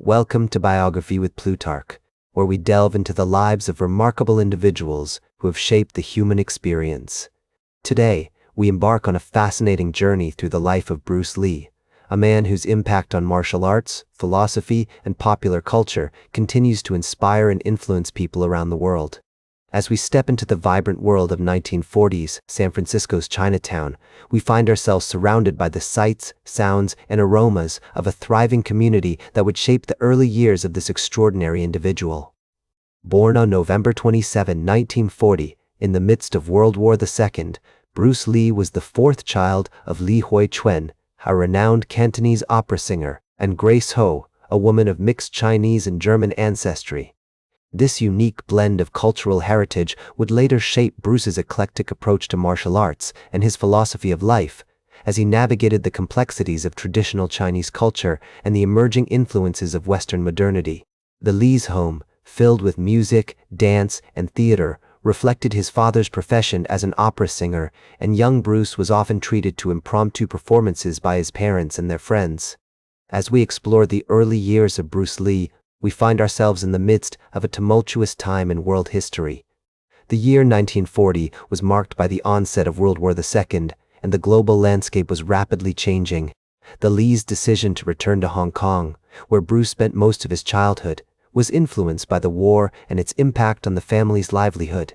Welcome to Biography with Plutarch, where we delve into the lives of remarkable individuals who have shaped the human experience. Today, we embark on a fascinating journey through the life of Bruce Lee, a man whose impact on martial arts, philosophy, and popular culture continues to inspire and influence people around the world. As we step into the vibrant world of 1940s San Francisco's Chinatown, we find ourselves surrounded by the sights, sounds, and aromas of a thriving community that would shape the early years of this extraordinary individual. Born on November 27, 1940, in the midst of World War II, Bruce Lee was the fourth child of Li Hui-chuen, a renowned Cantonese opera singer, and Grace Ho, a woman of mixed Chinese and German ancestry. This unique blend of cultural heritage would later shape Bruce's eclectic approach to martial arts and his philosophy of life, as he navigated the complexities of traditional Chinese culture and the emerging influences of Western modernity. The Lee's home, filled with music, dance, and theater, reflected his father's profession as an opera singer, and young Bruce was often treated to impromptu performances by his parents and their friends. As we explore the early years of Bruce Lee, we find ourselves in the midst of a tumultuous time in world history. The year 1940 was marked by the onset of World War II, and the global landscape was rapidly changing. The Lee's decision to return to Hong Kong, where Bruce spent most of his childhood, was influenced by the war and its impact on the family's livelihood.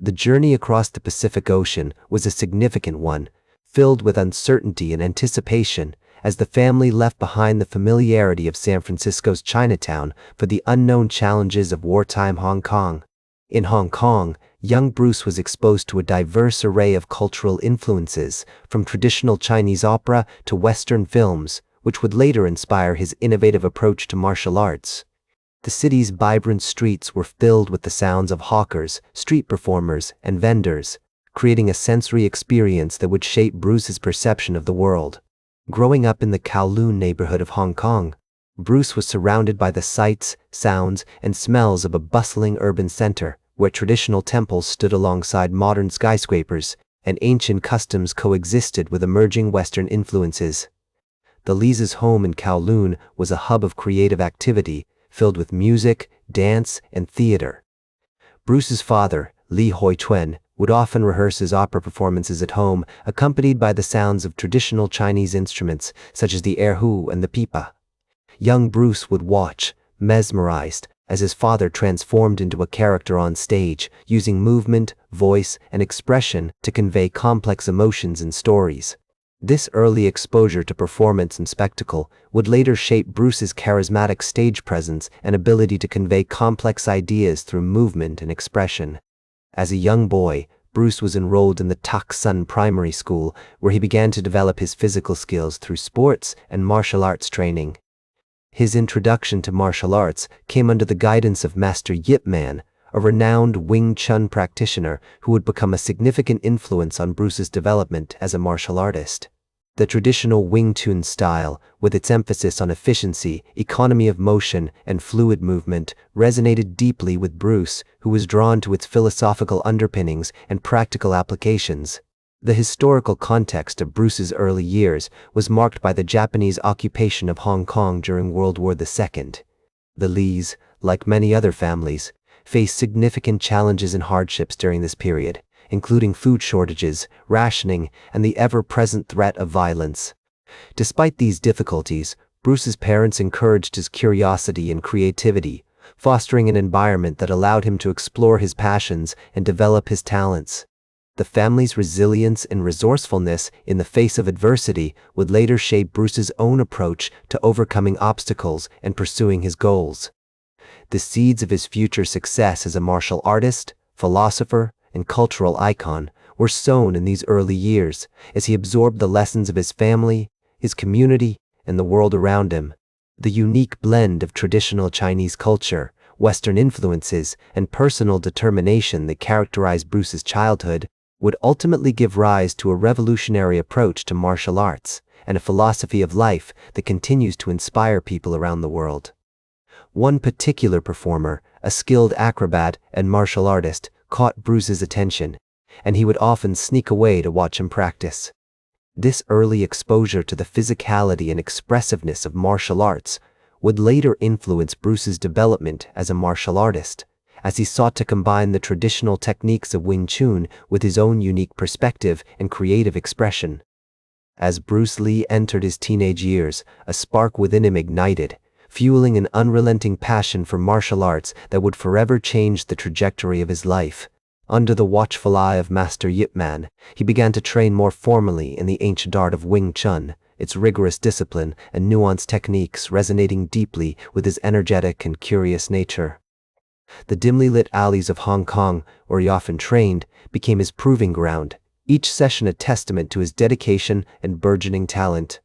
The journey across the Pacific Ocean was a significant one, filled with uncertainty and anticipation, as the family left behind the familiarity of San Francisco's Chinatown for the unknown challenges of wartime Hong Kong. In Hong Kong, young Bruce was exposed to a diverse array of cultural influences, from traditional Chinese opera to Western films, which would later inspire his innovative approach to martial arts. The city's vibrant streets were filled with the sounds of hawkers, street performers, and vendors, creating a sensory experience that would shape Bruce's perception of the world. Growing up in the Kowloon neighborhood of Hong Kong, Bruce was surrounded by the sights, sounds, and smells of a bustling urban center, where traditional temples stood alongside modern skyscrapers, and ancient customs coexisted with emerging Western influences. The Lee's home in Kowloon was a hub of creative activity, filled with music, dance, and theater. Bruce's father, Li Hui-chuen, would often rehearse his opera performances at home, accompanied by the sounds of traditional Chinese instruments such as the erhu and the pipa. Young Bruce would watch, mesmerized, as his father transformed into a character on stage, using movement, voice, and expression to convey complex emotions and stories. This early exposure to performance and spectacle would later shape Bruce's charismatic stage presence and ability to convey complex ideas through movement and expression. As a young boy, Bruce was enrolled in the Tak Sun Primary School, where he began to develop his physical skills through sports and martial arts training. His introduction to martial arts came under the guidance of Master Yip Man, a renowned Wing Chun practitioner who would become a significant influence on Bruce's development as a martial artist. The traditional Wing Chun style, with its emphasis on efficiency, economy of motion, and fluid movement, resonated deeply with Bruce, who was drawn to its philosophical underpinnings and practical applications. The historical context of Bruce's early years was marked by the Japanese occupation of Hong Kong during World War II. The Lees, like many other families, faced significant challenges and hardships during this period, including food shortages, rationing, and the ever-present threat of violence. Despite these difficulties, Bruce's parents encouraged his curiosity and creativity, fostering an environment that allowed him to explore his passions and develop his talents. The family's resilience and resourcefulness in the face of adversity would later shape Bruce's own approach to overcoming obstacles and pursuing his goals. The seeds of his future success as a martial artist, philosopher, and cultural icon were sown in these early years as he absorbed the lessons of his family, his community, and the world around him. The unique blend of traditional Chinese culture, Western influences, and personal determination that characterized Bruce's childhood would ultimately give rise to a revolutionary approach to martial arts and a philosophy of life that continues to inspire people around the world. One particular performer, a skilled acrobat and martial artist, caught Bruce's attention, and he would often sneak away to watch him practice. This early exposure to the physicality and expressiveness of martial arts would later influence Bruce's development as a martial artist, as he sought to combine the traditional techniques of Wing Chun with his own unique perspective and creative expression. As Bruce Lee entered his teenage years, a spark within him ignited, fueling an unrelenting passion for martial arts that would forever change the trajectory of his life. Under the watchful eye of Master Yip Man, he began to train more formally in the ancient art of Wing Chun, its rigorous discipline and nuanced techniques resonating deeply with his energetic and curious nature. The dimly lit alleys of Hong Kong, where he often trained, became his proving ground, each session a testament to his dedication and burgeoning talent.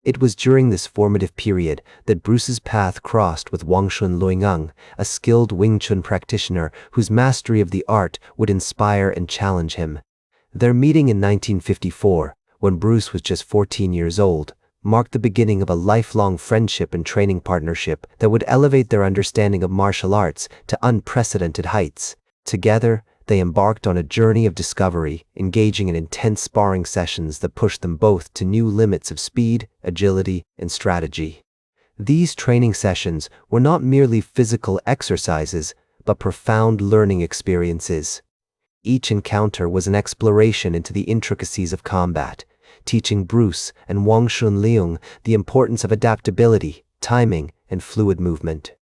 It was during this formative period that Bruce's path crossed with Wangshun Luoyang, a skilled Wing Chun practitioner whose mastery of the art would inspire and challenge him. Their meeting in 1954, when Bruce was just 14 years old, marked the beginning of a lifelong friendship and training partnership that would elevate their understanding of martial arts to unprecedented heights. Together, they embarked on a journey of discovery, engaging in intense sparring sessions that pushed them both to new limits of speed, agility, and strategy. These training sessions were not merely physical exercises, but profound learning experiences. Each encounter was an exploration into the intricacies of combat, teaching Bruce and Wangshun Liang the importance of adaptability, timing, and fluid movement.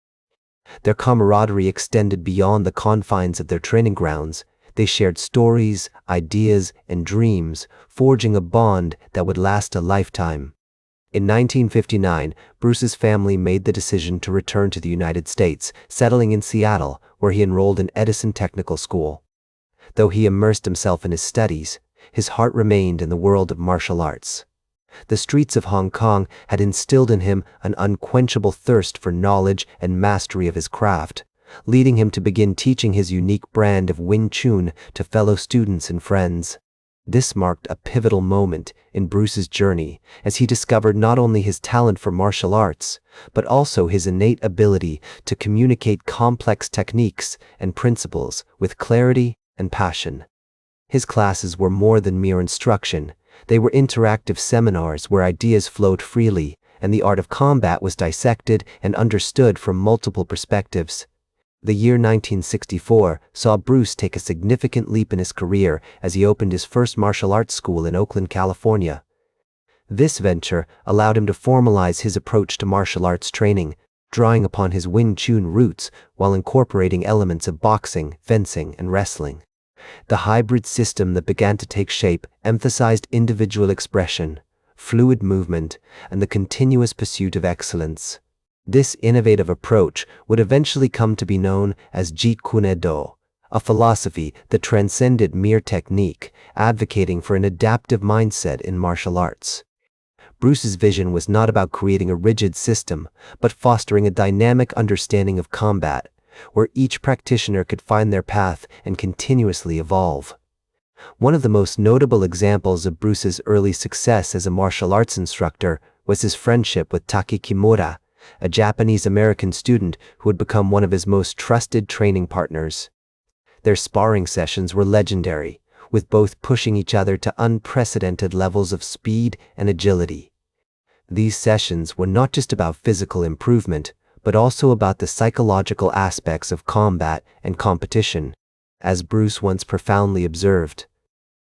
Their camaraderie extended beyond the confines of their training grounds. They shared stories, ideas, and dreams, forging a bond that would last a lifetime. In 1959, Bruce's family made the decision to return to the United States, settling in Seattle, where he enrolled in Edison Technical School. Though he immersed himself in his studies, his heart remained in the world of martial arts. The streets of Hong Kong had instilled in him an unquenchable thirst for knowledge and mastery of his craft, leading him to begin teaching his unique brand of Wing Chun to fellow students and friends. This marked a pivotal moment in Bruce's journey as he discovered not only his talent for martial arts, but also his innate ability to communicate complex techniques and principles with clarity and passion. His classes were more than mere instruction. They were interactive seminars where ideas flowed freely, and the art of combat was dissected and understood from multiple perspectives. The year 1964 saw Bruce take a significant leap in his career as he opened his first martial arts school in Oakland, California. This venture allowed him to formalize his approach to martial arts training, drawing upon his Wing Chun roots while incorporating elements of boxing, fencing, and wrestling. The hybrid system that began to take shape emphasized individual expression, fluid movement, and the continuous pursuit of excellence. This innovative approach would eventually come to be known as Jeet Kune Do, a philosophy that transcended mere technique, advocating for an adaptive mindset in martial arts. Bruce's vision was not about creating a rigid system, but fostering a dynamic understanding of combat, where each practitioner could find their path and continuously evolve. One of the most notable examples of Bruce's early success as a martial arts instructor was his friendship with Taki Kimura, a Japanese-American student who would become one of his most trusted training partners. Their sparring sessions were legendary, with both pushing each other to unprecedented levels of speed and agility. These sessions were not just about physical improvement, but also about the psychological aspects of combat and competition. As Bruce once profoundly observed,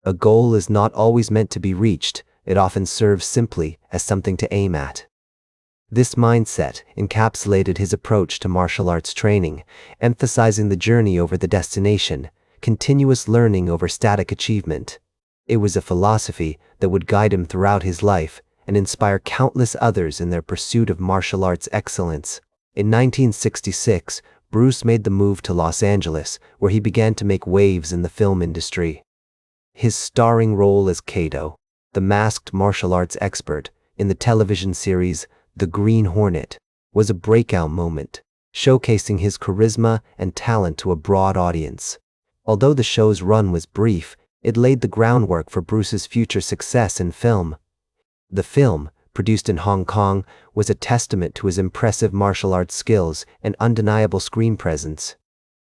a goal is not always meant to be reached, it often serves simply as something to aim at. This mindset encapsulated his approach to martial arts training, emphasizing the journey over the destination, continuous learning over static achievement. It was a philosophy that would guide him throughout his life and inspire countless others in their pursuit of martial arts excellence. In 1966, Bruce made the move to Los Angeles, where he began to make waves in the film industry. His starring role as Kato, the masked martial arts expert, in the television series The Green Hornet, was a breakout moment, showcasing his charisma and talent to a broad audience. Although the show's run was brief, it laid the groundwork for Bruce's future success in film. The film, produced in Hong Kong, was a testament to his impressive martial arts skills and undeniable screen presence.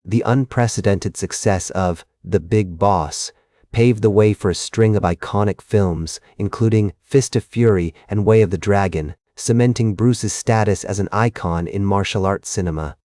The unprecedented success of The Big Boss paved the way for a string of iconic films, including Fist of Fury and Way of the Dragon, cementing Bruce's status as an icon in martial arts cinema.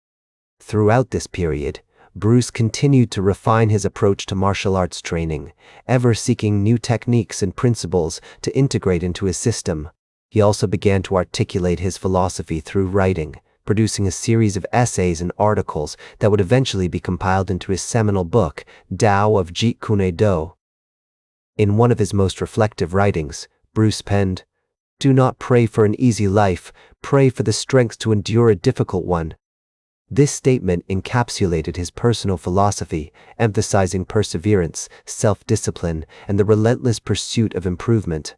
Throughout this period, Bruce continued to refine his approach to martial arts training, ever seeking new techniques and principles to integrate into his system. He also began to articulate his philosophy through writing, producing a series of essays and articles that would eventually be compiled into his seminal book, Tao of Jeet Kune Do. In one of his most reflective writings, Bruce penned, "Do not pray for an easy life, pray for the strength to endure a difficult one." This statement encapsulated his personal philosophy, emphasizing perseverance, self-discipline, and the relentless pursuit of improvement.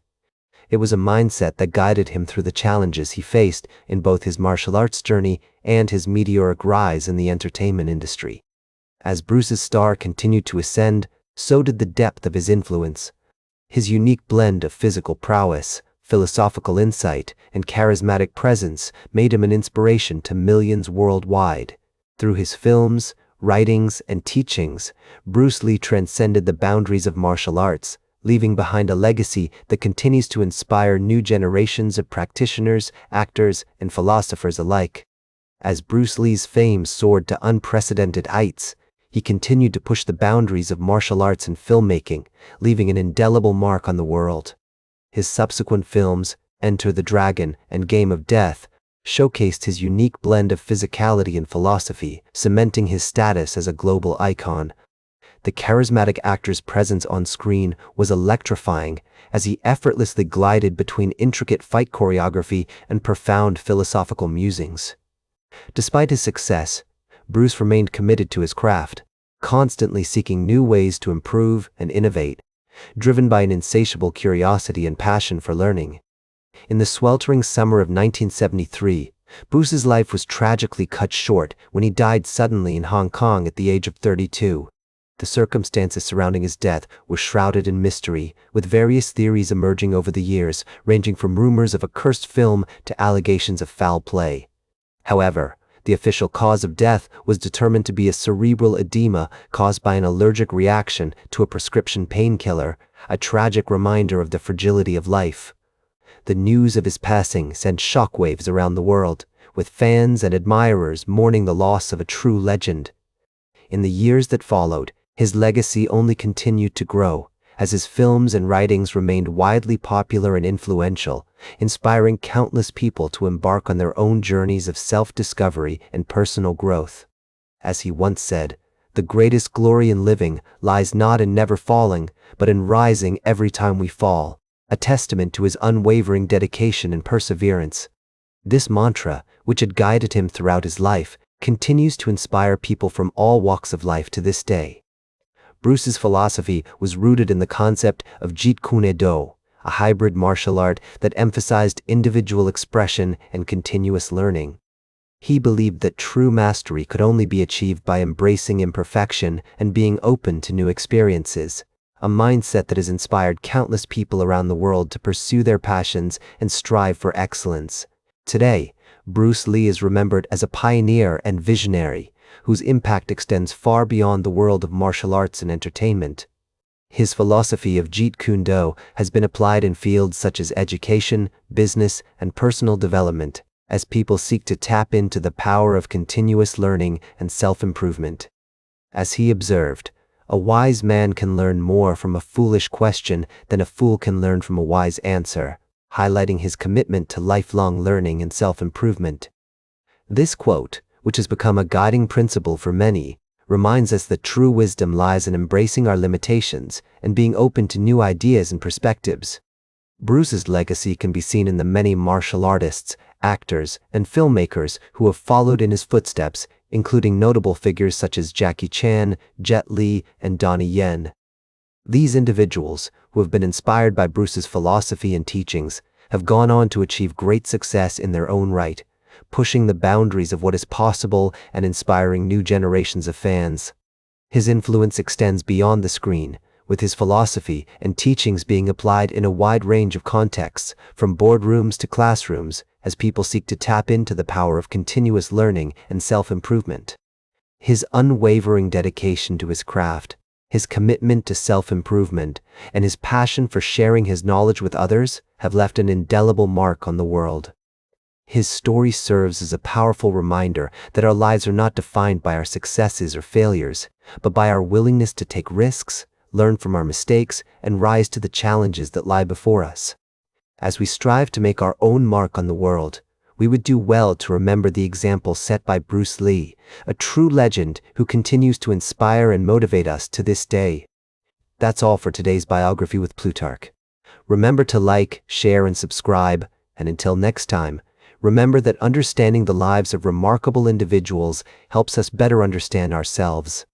It was a mindset that guided him through the challenges he faced in both his martial arts journey and his meteoric rise in the entertainment industry. As Bruce's star continued to ascend, so did the depth of his influence. His unique blend of physical prowess, philosophical insight, and charismatic presence made him an inspiration to millions worldwide. Through his films, writings, and teachings, Bruce Lee transcended the boundaries of martial arts, leaving behind a legacy that continues to inspire new generations of practitioners, actors, and philosophers alike. As Bruce Lee's fame soared to unprecedented heights, he continued to push the boundaries of martial arts and filmmaking, leaving an indelible mark on the world. His subsequent films, Enter the Dragon and Game of Death, showcased his unique blend of physicality and philosophy, cementing his status as a global icon. The charismatic actor's presence on screen was electrifying as he effortlessly glided between intricate fight choreography and profound philosophical musings. Despite his success, Bruce remained committed to his craft, constantly seeking new ways to improve and innovate, driven by an insatiable curiosity and passion for learning. In the sweltering summer of 1973, Bruce's life was tragically cut short when he died suddenly in Hong Kong at the age of 32. The circumstances surrounding his death were shrouded in mystery, with various theories emerging over the years, ranging from rumors of a cursed film to allegations of foul play. However, the official cause of death was determined to be a cerebral edema caused by an allergic reaction to a prescription painkiller, a tragic reminder of the fragility of life. The news of his passing sent shockwaves around the world, with fans and admirers mourning the loss of a true legend. In the years that followed, his legacy only continued to grow, as his films and writings remained widely popular and influential, inspiring countless people to embark on their own journeys of self-discovery and personal growth. As he once said, "The greatest glory in living lies not in never falling, but in rising every time we fall," a testament to his unwavering dedication and perseverance. This mantra, which had guided him throughout his life, continues to inspire people from all walks of life to this day. Bruce's philosophy was rooted in the concept of Jeet Kune Do, a hybrid martial art that emphasized individual expression and continuous learning. He believed that true mastery could only be achieved by embracing imperfection and being open to new experiences, a mindset that has inspired countless people around the world to pursue their passions and strive for excellence. Today, Bruce Lee is remembered as a pioneer and visionary, whose impact extends far beyond the world of martial arts and entertainment. His philosophy of Jeet Kune Do has been applied in fields such as education, business, and personal development, as people seek to tap into the power of continuous learning and self-improvement. As he observed, "A wise man can learn more from a foolish question than a fool can learn from a wise answer," highlighting his commitment to lifelong learning and self-improvement. This quote, which has become a guiding principle for many, reminds us that true wisdom lies in embracing our limitations and being open to new ideas and perspectives. Bruce's legacy can be seen in the many martial artists, actors, and filmmakers who have followed in his footsteps, including notable figures such as Jackie Chan, Jet Li, and Donnie Yen. These individuals, who have been inspired by Bruce's philosophy and teachings, have gone on to achieve great success in their own right, pushing the boundaries of what is possible and inspiring new generations of fans. His influence extends beyond the screen, with his philosophy and teachings being applied in a wide range of contexts, from boardrooms to classrooms, as people seek to tap into the power of continuous learning and self-improvement. His unwavering dedication to his craft, his commitment to self-improvement, and his passion for sharing his knowledge with others have left an indelible mark on the world. His story serves as a powerful reminder that our lives are not defined by our successes or failures, but by our willingness to take risks, learn from our mistakes, and rise to the challenges that lie before us. As we strive to make our own mark on the world, we would do well to remember the example set by Bruce Lee, a true legend who continues to inspire and motivate us to this day. That's all for today's biography with Plutarch. Remember to like, share, and subscribe, and until next time, remember that understanding the lives of remarkable individuals helps us better understand ourselves.